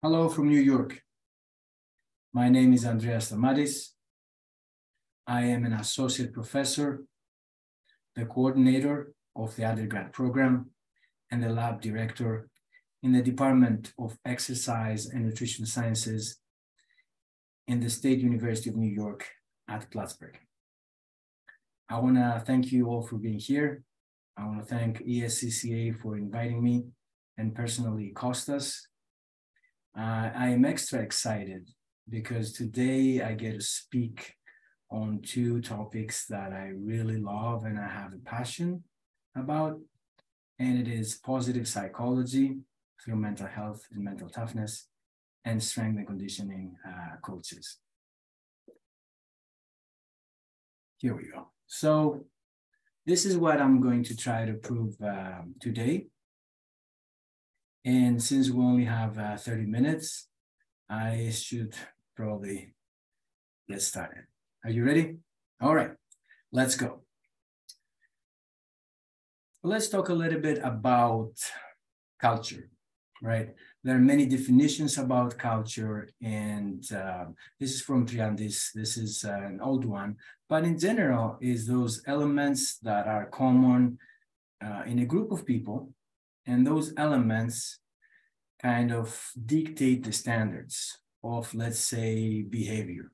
Hello from New York. My name is Andreas Tamadis. I am an associate professor, the coordinator of the undergrad program, and the lab director in the Department of Exercise and Nutrition Sciences in the State University of New York at Plattsburgh. I want to thank you all for being here. I want to thank ESCCA for inviting me, and personally Costas. I am extra excited because today I get to speak on two topics that I really love and I have a passion about, and it is positive psychology through mental health and mental toughness, and strength and conditioning coaches. Here we go. So this is what I'm going to try to prove today. And since we only have 30 minutes, I should probably get started. Are you ready? All right, let's go. Let's talk a little bit about culture, right? There are many definitions about culture, and this is from Triandis. This is an old one, but in general is those elements that are common in a group of people, and those elements kind of dictate the standards of, let's say, behavior.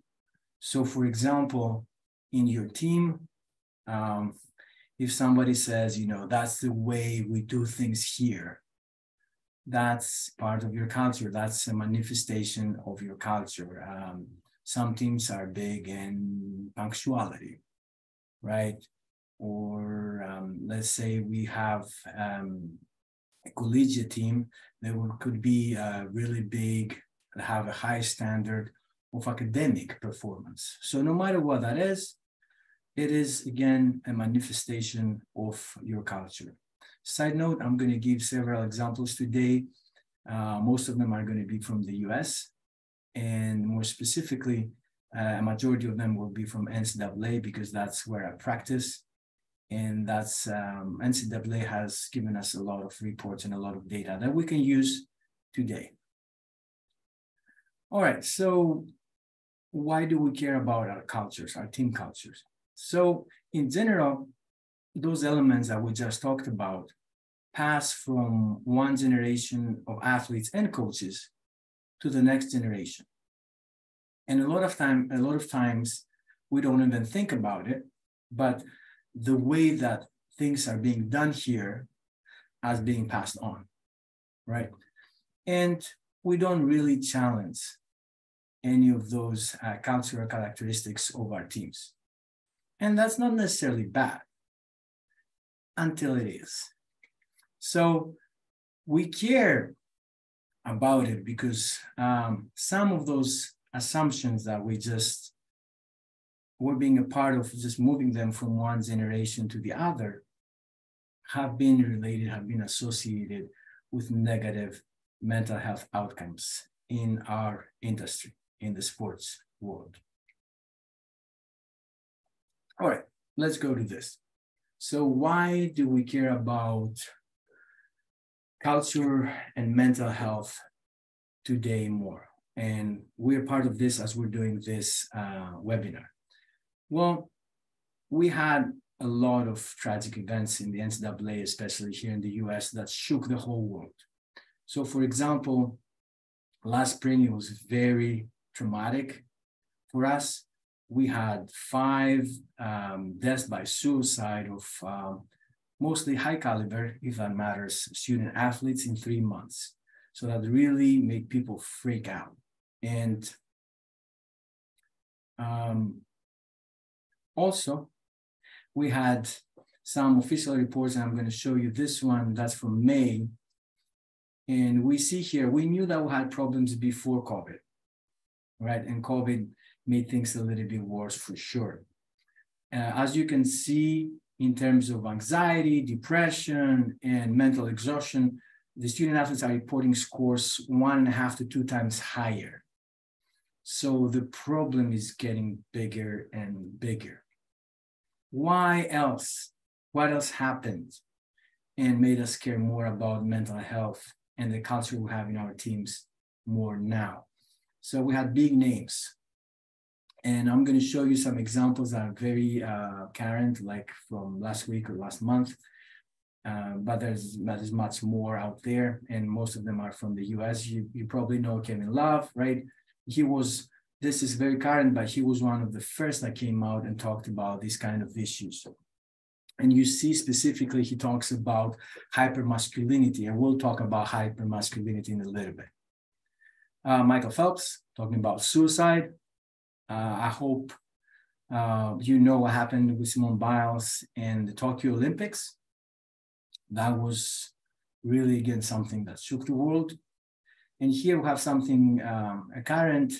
So for example, in your team, if somebody says, that's the way we do things here, that's part of your culture. That's a manifestation of your culture. Some teams are big in punctuality, right? Or let's say we have a collegiate team that could be really big, have a high standard of academic performance. So no matter what that is, it is, again, a manifestation of your culture. Side note, I'm going to give several examples today. Most of them are going to be from the US, and more specifically, a majority of them will be from NCAA because that's where I practice. And that's NCAA has given us a lot of reports and a lot of data that we can use today. All right, so why do we care about our cultures, our team cultures? So in general, those elements that we just talked about pass from one generation of athletes and coaches to the next generation. And a lot of times we don't even think about it, but the way that things are being done here as being passed on, right? And we don't really challenge any of those cultural characteristics of our teams. And that's not necessarily bad until it is. So we care about it because some of those assumptions that we're being a part of, just moving them from one generation to the other, have been related, have been associated with negative mental health outcomes in our industry, in the sports world. All right, let's go to this. So why do we care about culture and mental health today more? And we're part of this as we're doing this webinar. Well, we had a lot of tragic events in the NCAA, especially here in the US, that shook the whole world. So for example, last spring, it was very traumatic for us. We had 5 deaths by suicide of mostly high caliber, if that matters, student athletes in 3 months. So that really made people freak out. And also, we had some official reports, and I'm going to show you this one, that's from May. And we see here, we knew that we had problems before COVID, right? And COVID made things a little bit worse for sure. As you can see, in terms of anxiety, depression, and mental exhaustion, the student athletes are reporting scores 1.5 to 2 times higher. So the problem is getting bigger and bigger. Why else? What else happened and made us care more about mental health and the culture we have in our teams more now. So we had big names. And I'm going to show you some examples that are very current, like from last week or last month. But there's much more out there, and most of them are from the US. You probably know Kevin Love, right? This is very current, but he was one of the first that came out and talked about these kind of issues. And you see specifically, he talks about hypermasculinity, and we'll talk about hypermasculinity in a little bit. Michael Phelps, talking about suicide. I hope you know what happened with Simone Biles in the Tokyo Olympics. That was really, again, something that shook the world. And here we have something, a current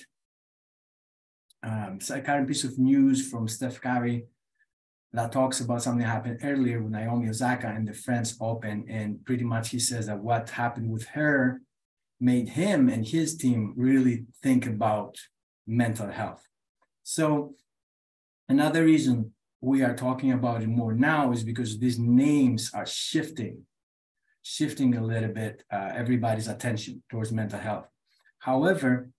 piece of news from Steph Curry that talks about something that happened earlier with Naomi Osaka in the French Open. And pretty much he says that what happened with her made him and his team really think about mental health. So another reason we are talking about it more now is because these names are shifting a little bit everybody's attention towards mental health. However,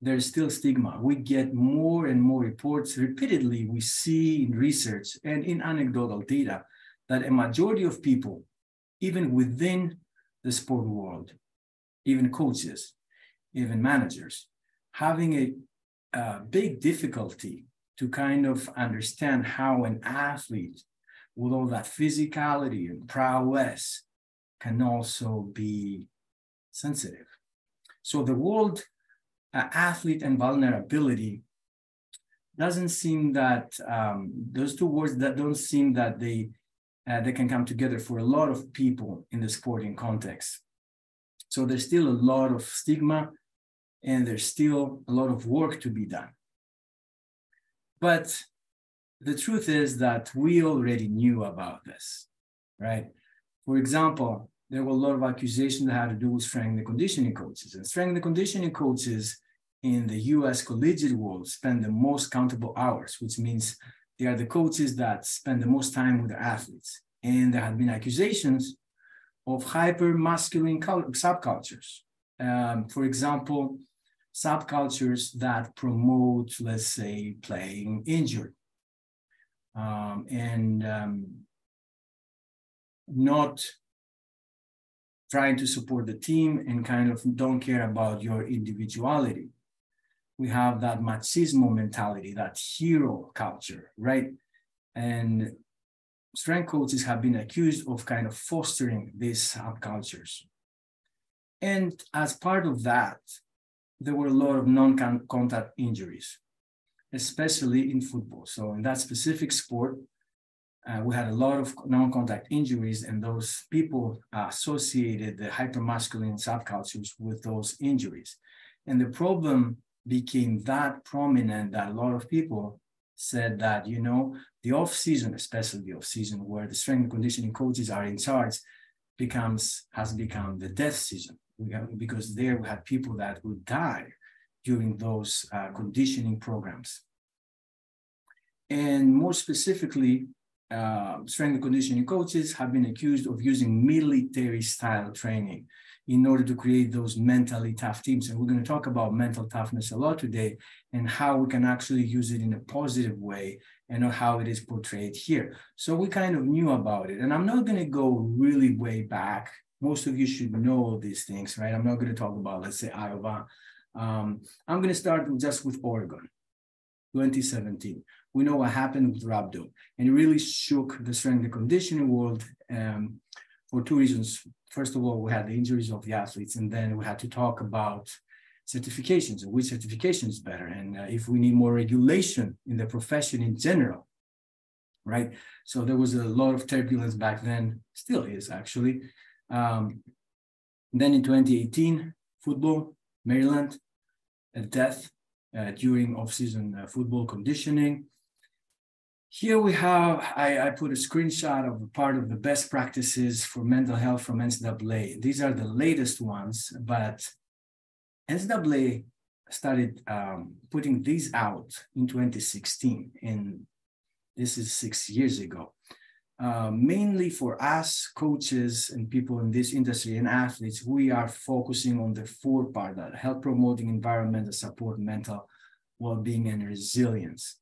there's still stigma. We get more and more reports repeatedly. We see in research and in anecdotal data that a majority of people, even within the sport world, even coaches, even managers, having a big difficulty to kind of understand how an athlete with all that physicality and prowess can also be sensitive. So the word athlete and vulnerability doesn't seem that, those two words that don't seem that they can come together for a lot of people in the sporting context. So there's still a lot of stigma and there's still a lot of work to be done. But the truth is that we already knew about this, right? For example, there were a lot of accusations that had to do with strength and conditioning coaches. And strength and conditioning coaches in the US collegiate world spend the most countable hours, which means they are the coaches that spend the most time with their athletes. And there have been accusations of hyper-masculine subcultures. For example, subcultures that promote, let's say, playing injured and not trying to support the team and kind of don't care about your individuality. We have that machismo mentality, that hero culture, right? And strength coaches have been accused of kind of fostering these subcultures. And as part of that, there were a lot of non-contact injuries, especially in football. So in that specific sport, we had a lot of non-contact injuries, and those people associated the hypermasculine subcultures with those injuries. And the problem became that prominent that a lot of people said that, you know, the off-season, especially the off-season where the strength and conditioning coaches are in charge, has become the death season. Because there we had people that would die during those conditioning programs. And more specifically, strength and conditioning coaches have been accused of using military-style training in order to create those mentally tough teams. And we're going to talk about mental toughness a lot today and how we can actually use it in a positive way and how it is portrayed here. So we kind of knew about it. And I'm not going to go really way back. Most of you should know these things, right? I'm not going to talk about, let's say, Iowa. I'm going to start just with Oregon, 2017. We know what happened with Rabdo, and it really shook the strength and conditioning world for two reasons. First of all, we had the injuries of the athletes, and then we had to talk about certifications and which certification is better, and if we need more regulation in the profession in general, right? So there was a lot of turbulence back then, still is actually. Then in 2018, football, Maryland, a death during off-season football conditioning. Here we have, I put a screenshot of a part of the best practices for mental health from NCAA. These are the latest ones, but NCAA started putting these out in 2016, and this is 6 years ago. mainly for us coaches and people in this industry and athletes, we are focusing on the four part that help promoting environment that support mental well-being and resilience.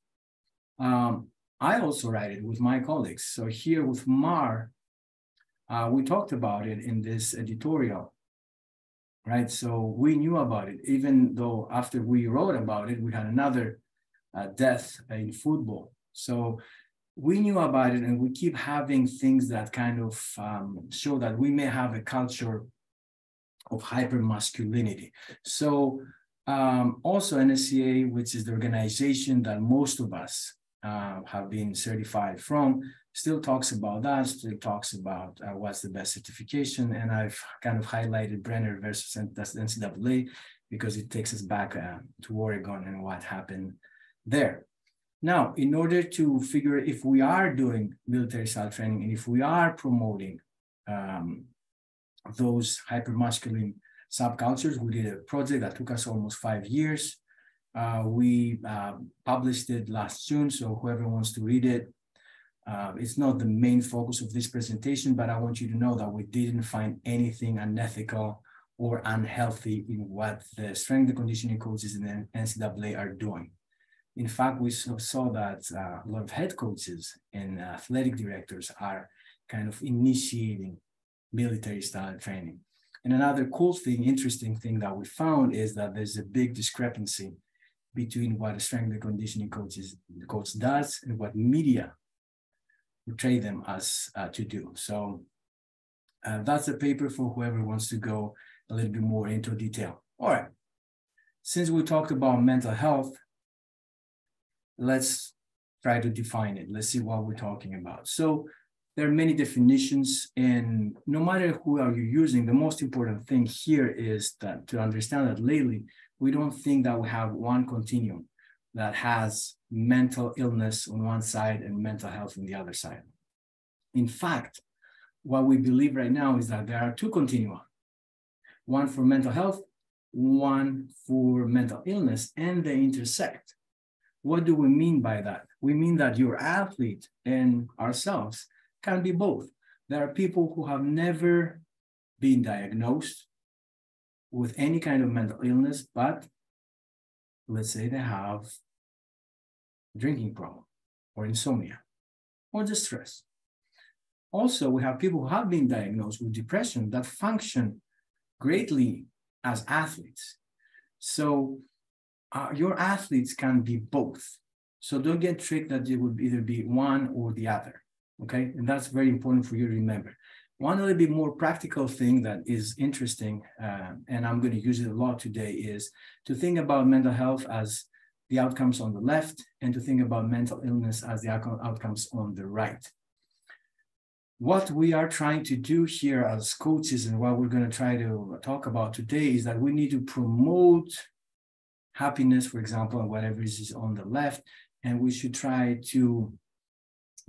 I also write it with my colleagues. So here with Mar, we talked about it in this editorial, right? So we knew about it, even though after we wrote about it, we had another death in football. So we knew about it, and we keep having things that kind of show that we may have a culture of hypermasculinity. So also NSCA, which is the organization that most of us have been certified from, still talks about that, still talks about what's the best certification. And I've kind of highlighted Brenner versus NCAA because it takes us back to Oregon and what happened there. Now, in order to figure if we are doing military style training and if we are promoting those hypermasculine subcultures, we did a project that took us almost 5 years. We published it last June, so whoever wants to read it, it's not the main focus of this presentation, but I want you to know that we didn't find anything unethical or unhealthy in what the strength and conditioning coaches in the NCAA are doing. In fact, we saw that a lot of head coaches and athletic directors are kind of initiating military style training. And another cool thing, interesting thing that we found is that there's a big discrepancy between what a strength and conditioning coach does and what media portray them as to do. So that's a paper for whoever wants to go a little bit more into detail. All right, since we talked about mental health, let's try to define it. Let's see what we're talking about. So there are many definitions, and no matter who are you using, the most important thing here is that to understand that lately, we don't think that we have one continuum that has mental illness on one side and mental health on the other side. In fact, what we believe right now is that there are two continua, one for mental health, one for mental illness, and they intersect. What do we mean by that? We mean that your athlete and ourselves can be both. There are people who have never been diagnosed with any kind of mental illness, but let's say they have a drinking problem or insomnia or just stress. Also, we have people who have been diagnosed with depression that function greatly as athletes. So your athletes can be both. So don't get tricked that it would either be one or the other, okay? And that's very important for you to remember. One little bit more practical thing that is interesting, and I'm going to use it a lot today, is to think about mental health as the outcomes on the left and to think about mental illness as the outcomes on the right. What we are trying to do here as coaches and what we're going to try to talk about today is that we need to promote happiness, for example, and whatever is on the left, and we should try to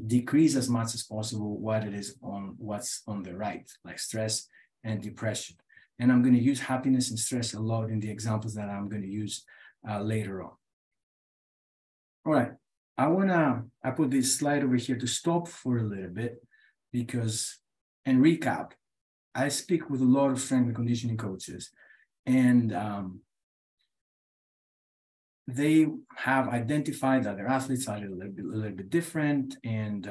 decrease as much as possible what it is on what's on the right, like stress and depression. And I'm going to use happiness and stress a lot in the examples that I'm going to use later on. All right, I put this slide over here to stop for a little bit because, and recap, I speak with a lot of strength and conditioning coaches, and they have identified that their athletes are a little bit different, and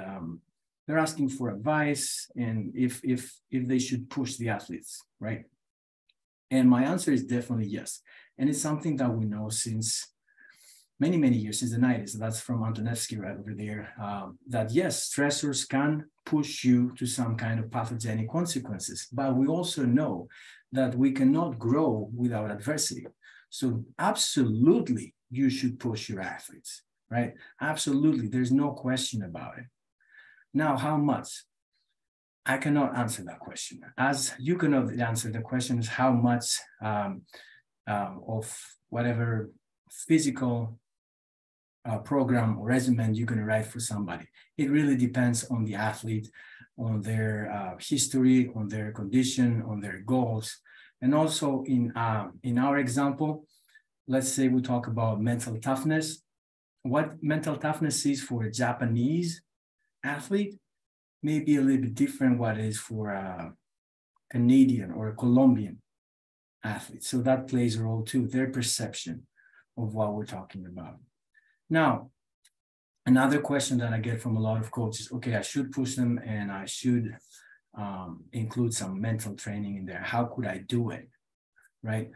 they're asking for advice and if they should push the athletes, right? And my answer is definitely yes. And it's something that we know since many, many years, since the 90s. That's from Antonevsky right over there, that yes, stressors can push you to some kind of pathogenic consequences, but we also know that we cannot grow without adversity. So absolutely, you should push your athletes, right? Absolutely, there's no question about it. Now, how much? I cannot answer that question. As you cannot answer the question is how much of whatever physical program or regimen you're going to write for somebody. It really depends on the athlete, on their history, on their condition, on their goals. And also in our example, let's say we talk about mental toughness. What mental toughness is for a Japanese athlete may be a little bit different what it is for a Canadian or a Colombian athlete. So that plays a role too, their perception of what we're talking about. Now, another question that I get from a lot of coaches, okay, I should push them and I should include some mental training in there. How could I do it, right?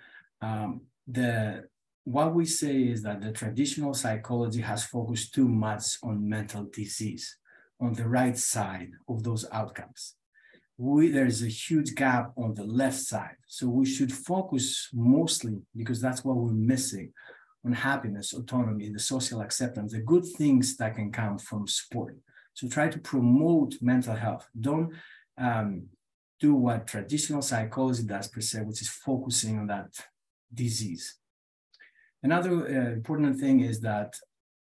What we say is that the traditional psychology has focused too much on mental disease, on the right side of those outcomes. There's a huge gap on the left side. So we should focus mostly, because that's what we're missing, on happiness, autonomy, the social acceptance, the good things that can come from sport. So try to promote mental health. Don't do what traditional psychology does per se, which is focusing on that disease. Another important thing is that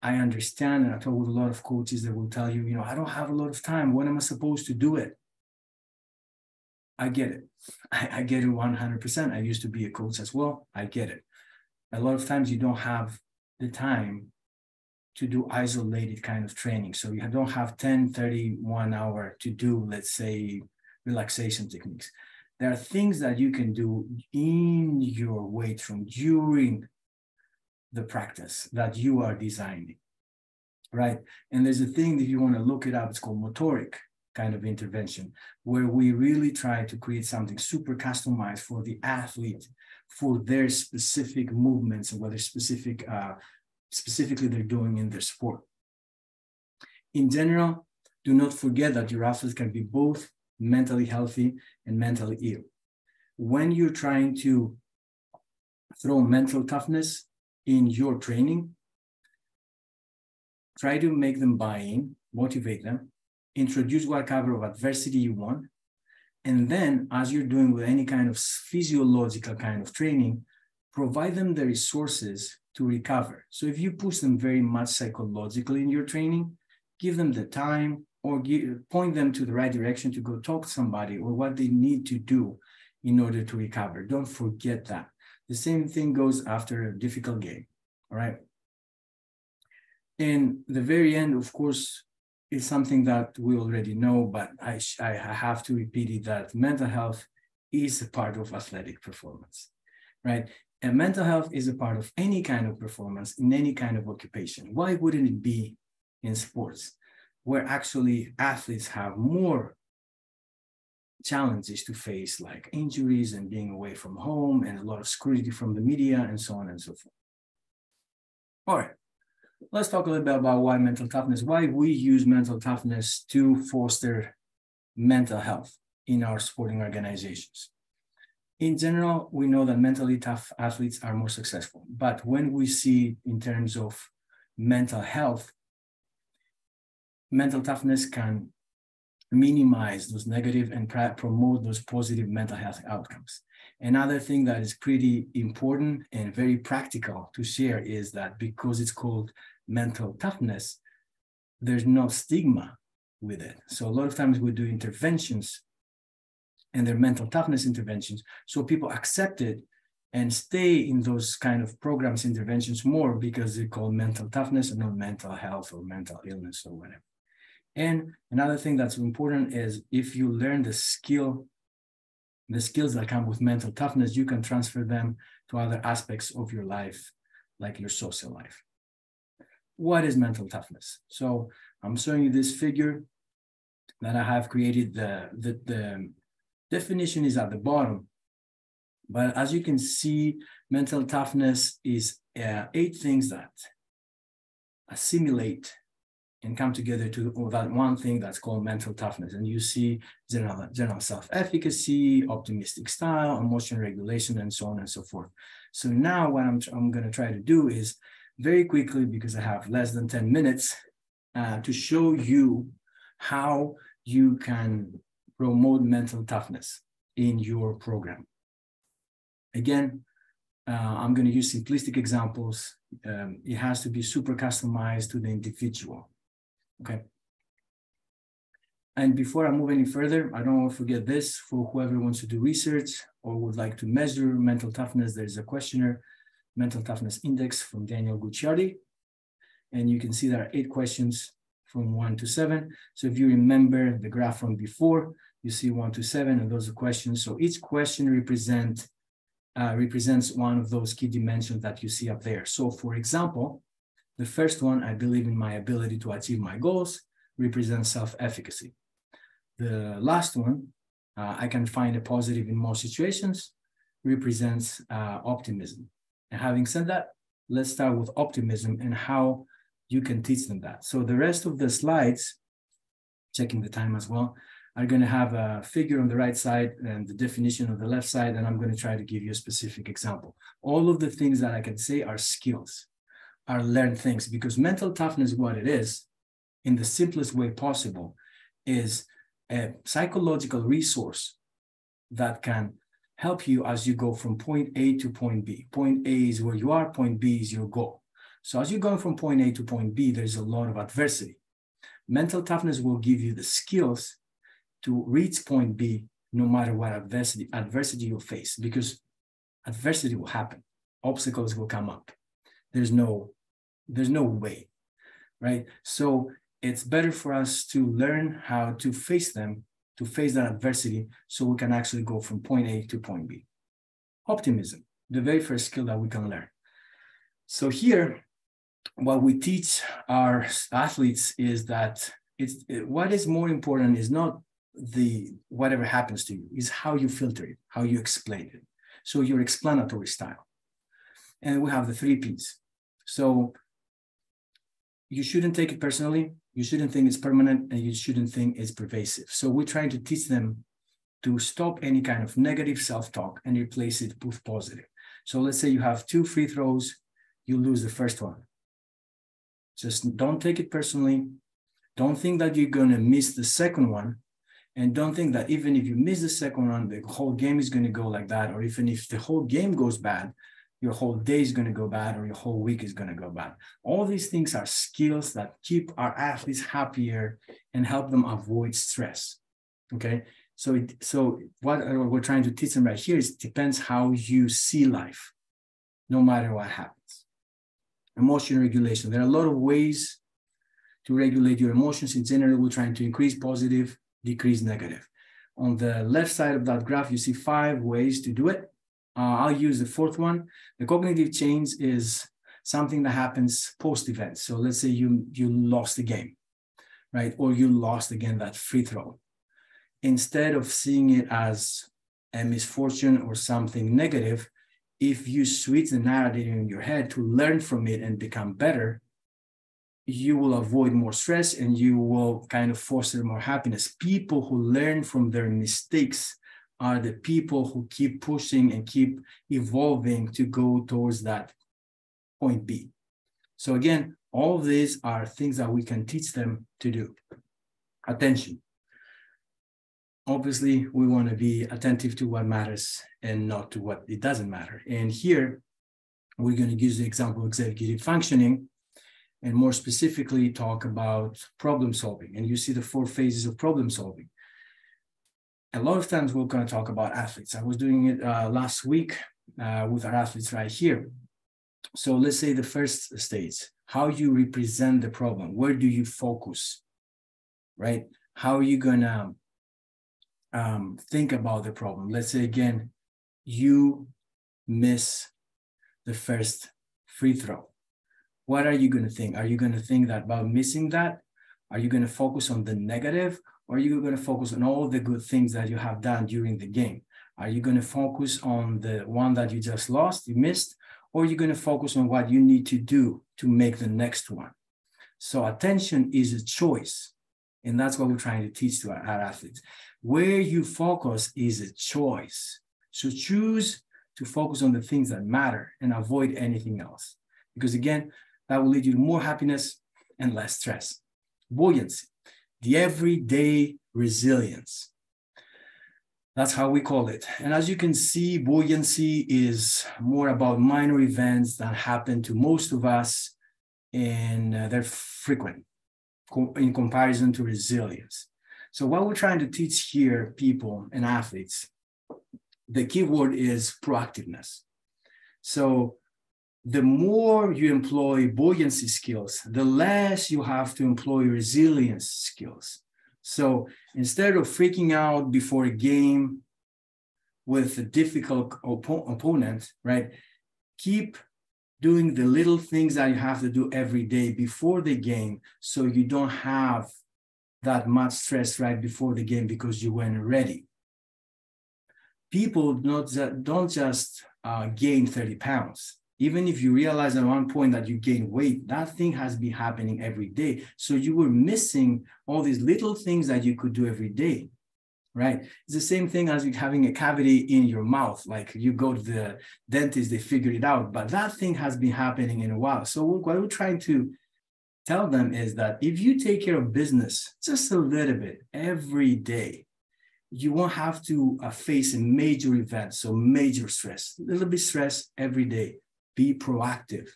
I understand, and I talk with a lot of coaches that will tell you, I don't have a lot of time. When am I supposed to do it? I get it. I get it 100%. I used to be a coach as well. I get it. A lot of times you don't have the time to do isolated kind of training. So you don't have 10, 30, 1 hour to do, let's say, relaxation techniques. There are things that you can do in your weight room during the practice that you are designing, right? And there's a thing that you want to look it up. It's called motoric kind of intervention, where we really try to create something super customized for the athlete, for their specific movements and whether specifically they're doing in their sport. In general, do not forget that your athletes can be both mentally healthy and mentally ill. When you're trying to throw mental toughness in your training, try to make them buy in, motivate them, introduce what kind of adversity you want, and then, as you're doing with any kind of physiological kind of training, provide them the resources to recover. So if you push them very much psychologically in your training, give them the time or point them to the right direction to go talk to somebody or what they need to do in order to recover. Don't forget that. The same thing goes after a difficult game, all right? And the very end, of course, is something that we already know, but I have to repeat it, that mental health is a part of athletic performance, right? And mental health is a part of any kind of performance in any kind of occupation. Why wouldn't it be in sports, where actually athletes have more challenges to face, like injuries and being away from home and a lot of scrutiny from the media and so on and so forth. All right. Let's talk a little bit about why mental toughness, why we use mental toughness to foster mental health in our sporting organizations. In general, we know that mentally tough athletes are more successful. But when we see in terms of mental health, mental toughness can minimize those negative and promote those positive mental health outcomes. Another thing that is pretty important and very practical to share is that because it's called mental toughness, there's no stigma with it. So a lot of times we do interventions and they're mental toughness interventions. So people accept it and stay in those kind of programs, interventions more because they're called mental toughness and not mental health or mental illness or whatever. And another thing that's important is if you learn the skills that come with mental toughness, you can transfer them to other aspects of your life, like your social life. What is mental toughness? So I'm showing you this figure that I have created. The definition is at the bottom, but as you can see, mental toughness is 8 things that assimilate and come together to that one thing that's called mental toughness. And you see general self-efficacy, optimistic style, emotion regulation, and so on and so forth. So now what I'm going to try to do is very quickly, because I have less than 10 minutes, to show you how you can promote mental toughness in your program. Again, I'm going to use simplistic examples. It has to be super customized to the individual. Okay. And before I move any further, I don't want to forget this. For whoever wants to do research or would like to measure mental toughness, there's a questionnaire, Mental Toughness Index from Daniel Gucciardi. And you can see there are 8 questions from 1 to 7. So if you remember the graph from before, you see 1 to 7, and those are questions. So each question represents one of those key dimensions that you see up there. So for example, the first one, I believe in my ability to achieve my goals, represents self-efficacy. The last one, I can find a positive in most situations, represents optimism. And having said that, let's start with optimism and how you can teach them that. So the rest of the slides, checking the time as well, are going to have a figure on the right side and the definition on the left side, and I'm going to try to give you a specific example. All of the things that I can say are skills, are learned things, because mental toughness, what it is, in the simplest way possible, is a psychological resource that can help you as you go from point A to point B. Point A is where you are, point B is your goal. So as you're going from point A to point B, there's a lot of adversity. Mental toughness will give you the skills to reach point B, no matter what adversity you face, because adversity will happen. Obstacles will come up. There's no way, right? So it's better for us to learn how to face them, to face that adversity, so we can actually go from point A to point B. Optimism, the very first skill that we can learn. So here, what we teach our athletes is that what is more important is not whatever happens to you, is how you filter it, how you explain it. So your explanatory style. And we have the 3 Ps. So you shouldn't take it personally, you shouldn't think it's permanent, and you shouldn't think it's pervasive. So we're trying to teach them to stop any kind of negative self-talk and replace it with positive. So let's say you have 2 free throws, you lose the first one. Just don't take it personally. Don't think that you're going to miss the second one. And don't think that even if you miss the second one, the whole game is going to go like that. Or even if the whole game goes bad, your whole day is going to go bad, or your whole week is going to go bad. All these things are skills that keep our athletes happier and help them avoid stress. Okay. So what we're trying to teach them right here is, depends how you see life, no matter what happens. Emotion regulation. There are a lot of ways to regulate your emotions. In general, we're trying to increase positive, decrease negative. On the left side of that graph, you see 5 ways to do it. I'll use the 4th one. The cognitive change is something that happens post-event. So let's say you lost the game, right? Or you lost again that free throw. Instead of seeing it as a misfortune or something negative, if you switch the narrative in your head to learn from it and become better, you will avoid more stress and you will kind of foster more happiness. People who learn from their mistakes are the people who keep pushing and keep evolving to go towards that point B. So again, all of these are things that we can teach them to do. Attention. Obviously, we want to be attentive to what matters and not to what it doesn't matter. And here, we're going to use the example of executive functioning, and more specifically talk about problem solving. And you see the 4 phases of problem solving. A lot of times we're going to talk about athletes. I was doing it last week with our athletes right here. So let's say the first stage, how you represent the problem. Where do you focus, right? How are you going to think about the problem? Let's say, again, you miss the first free throw. What are you going to think? Are you going to think that about missing that? Are you going to focus on the negative? Or are you going to focus on all the good things that you have done during the game? Are you going to focus on the one that you just lost, you missed? Or are you going to focus on what you need to do to make the next one? So attention is a choice. And that's what we're trying to teach to our athletes. Where you focus is a choice. So choose to focus on the things that matter and avoid anything else. Because again, that will lead you to more happiness and less stress. Buoyancy, the everyday resilience. That's how we call it. And as you can see, buoyancy is more about minor events that happen to most of us, and they're frequent in comparison to resilience. So what we're trying to teach here, people and athletes, the key word is proactiveness. So the more you employ buoyancy skills, the less you have to employ resilience skills. So instead of freaking out before a game with a difficult opponent, right? Keep doing the little things that you have to do every day before the game, so you don't have that much stress right before the game because you weren't ready. People don't just gain 30 pounds. Even if you realize at one point that you gain weight, that thing has been happening every day. So you were missing all these little things that you could do every day, right? It's the same thing as having a cavity in your mouth. Like you go to the dentist, they figured it out, but that thing has been happening in a while. So what we're trying to tell them is that if you take care of business just a little bit every day, you won't have to face a major event, so major stress, a little bit stress every day. Be proactive.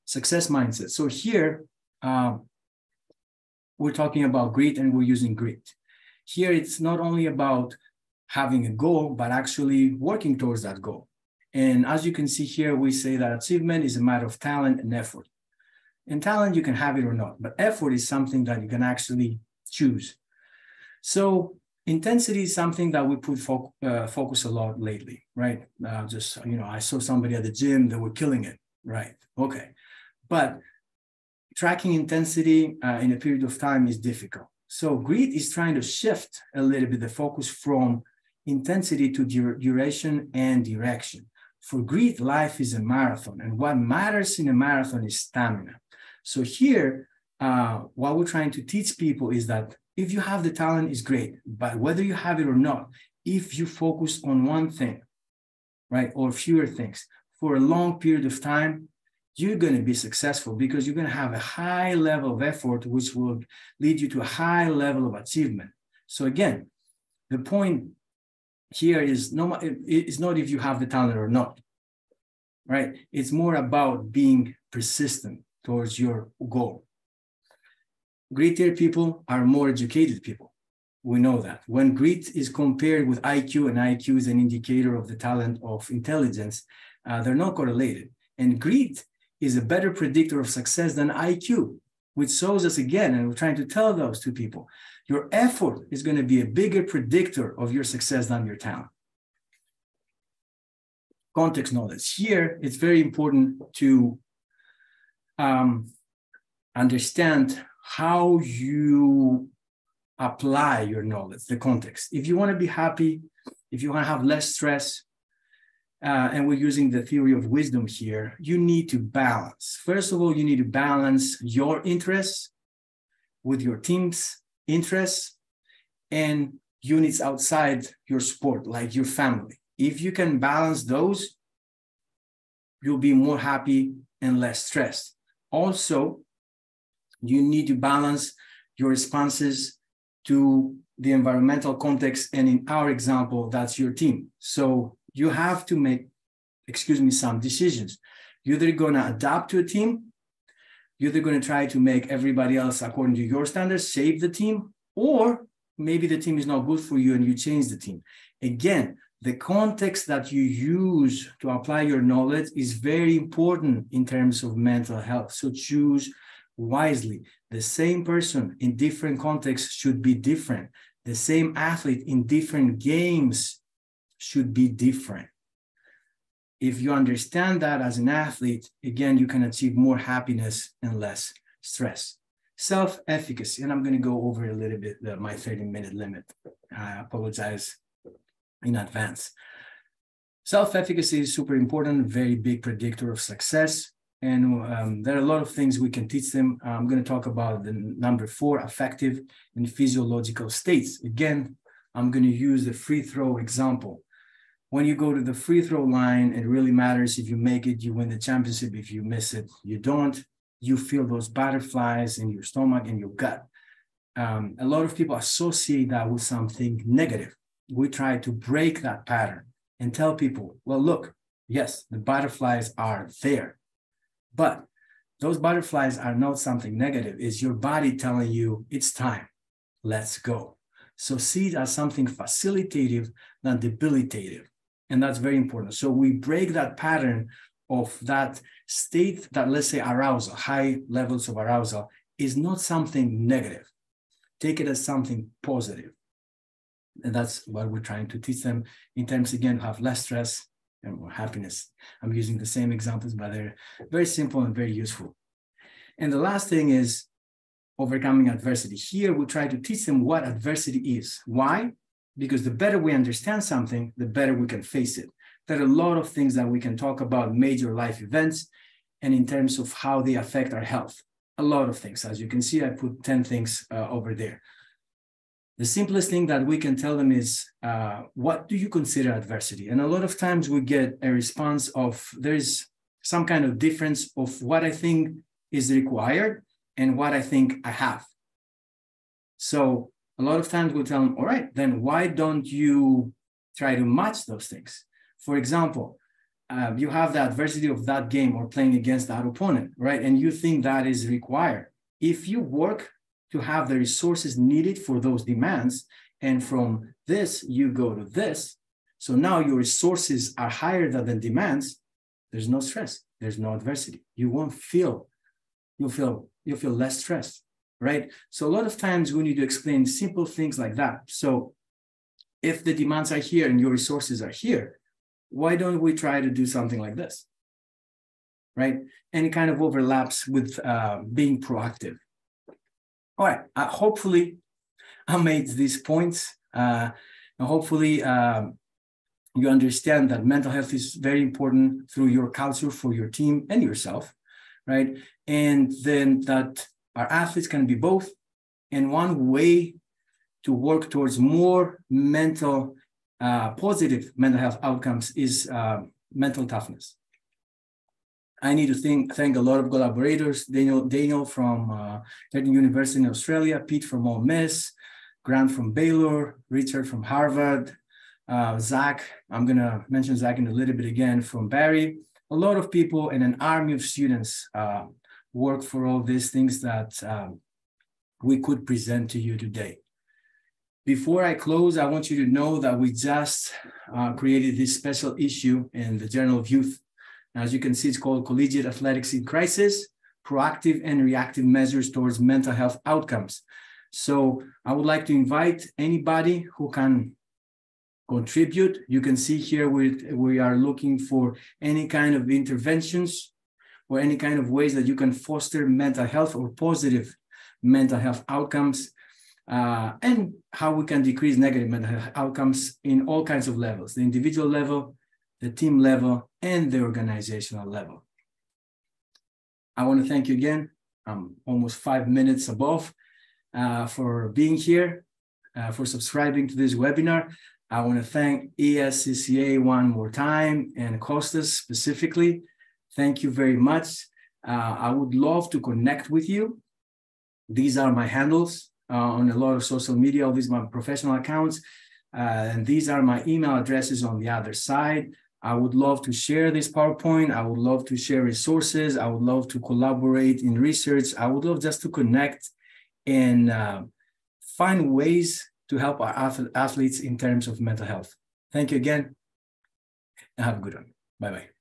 Success mindset. So here, we're talking about grit and we're using grit. Here, it's not only about having a goal, but actually working towards that goal. And as you can see here, we say that achievement is a matter of talent and effort. And talent, you can have it or not, but effort is something that you can actually choose. So intensity is something that we put focus a lot lately, right? I saw somebody at the gym, they were killing it, right? Okay. But tracking intensity in a period of time is difficult. So grit is trying to shift a little bit the focus from intensity to duration and direction. For grit, life is a marathon, and what matters in a marathon is stamina. So here, what we're trying to teach people is that if you have the talent, is great, but whether you have it or not, if you focus on one thing, right, or fewer things for a long period of time, you're going to be successful because you're going to have a high level of effort, which will lead you to a high level of achievement. So again, the point here is not if you have the talent or not, right? It's more about being persistent towards your goal. Grittier people are more educated people. We know that. When grit is compared with IQ, and IQ is an indicator of the talent of intelligence, they're not correlated. And grit is a better predictor of success than IQ, which shows us again, and we're trying to tell those two people, your effort is going to be a bigger predictor of your success than your talent. Context knowledge. Here, it's very important to understand how you apply your knowledge, the context. If you want to be happy, if you want to have less stress, and we're using the theory of wisdom here, you need to balance. First of all, you need to balance your interests with your team's interests and units outside your sport, like your family. If you can balance those, you'll be more happy and less stressed. Also, you need to balance your responses to the environmental context. And in our example, that's your team. So you have to make, some decisions. You're either going to adapt to a team, you're either going to try to make everybody else according to your standards, save the team, or maybe the team is not good for you and you change the team. Again, the context that you use to apply your knowledge is very important in terms of mental health. So choose wisely. The same person in different contexts should be different. The same athlete in different games should be different. If you understand that as an athlete, again, you can achieve more happiness and less stress. Self-efficacy, and I'm going to go over a little bit my 30-minute limit. I apologize in advance. Self-efficacy is super important, very big predictor of success. And there are a lot of things we can teach them. I'm going to talk about the number 4, affective and physiological states. Again, I'm going to use the free throw example. When you go to the free throw line, it really matters. If you make it, you win the championship. If you miss it, you don't. You feel those butterflies in your stomach and your gut. A lot of people associate that with something negative. We try to break that pattern and tell people, well, look, yes, the butterflies are there. But those butterflies are not something negative. It's your body telling you it's time. Let's go. So see it as something facilitative than debilitative. And that's very important. So we break that pattern of that state that, let's say, arousal, high levels of arousal, is not something negative. Take it as something positive. And that's what we're trying to teach them in terms, again, to have less stress and more happiness. I'm using the same examples, but they're very simple and very useful. And the last thing is overcoming adversity. Here, we try to teach them what adversity is. Why? Because the better we understand something, the better we can face it. There are a lot of things that we can talk about, major life events, and in terms of how they affect our health. A lot of things. As you can see, I put 10 things over there. The simplest thing that we can tell them is, what do you consider adversity? And a lot of times we get a response of, there's some kind of difference of what I think is required and what I think I have. So a lot of times we'll tell them, all right, then why don't you try to match those things? For example, you have the adversity of that game or playing against that opponent, right? And you think that is required. If you work to have the resources needed for those demands, and from this, you go to this, so now your resources are higher than the demands, there's no stress, there's no adversity. You won't feel, you'll feel less stressed, right? So a lot of times we need to explain simple things like that. So if the demands are here and your resources are here, why don't we try to do something like this, right? And it kind of overlaps with being proactive. All right, hopefully I made these points. And hopefully you understand that mental health is very important through your culture, for your team and yourself, right? And then that our athletes can be both. And one way to work towards more positive mental health outcomes is mental toughness. I need to thank a lot of collaborators, Daniel from Curtin University in Australia, Pete from Ole Miss, Grant from Baylor, Richard from Harvard, Zach, I'm gonna mention Zach in a little bit again, from Barry. A lot of people and an army of students work for all these things that we could present to you today. Before I close, I want you to know that we just created this special issue in the Journal of Youth. As you can see, it's called Collegiate Athletics in Crisis, Proactive and Reactive Measures Towards Mental Health Outcomes. So I would like to invite anybody who can contribute. You can see here we are looking for any kind of interventions or any kind of ways that you can foster mental health or positive mental health outcomes, and how we can decrease negative mental health outcomes in all kinds of levels, the individual level, the team level, and the organizational level. I want to thank you again. I'm almost 5 minutes above for being here, for subscribing to this webinar. I want to thank ESCCA one more time, and Costas specifically. Thank you very much. I would love to connect with you. These are my handles on a lot of social media. All these are my professional accounts. And these are my email addresses on the other side. I would love to share this PowerPoint. I would love to share resources. I would love to collaborate in research. I would love just to connect and find ways to help our athletes in terms of mental health. Thank you again, and have a good one. Bye-bye.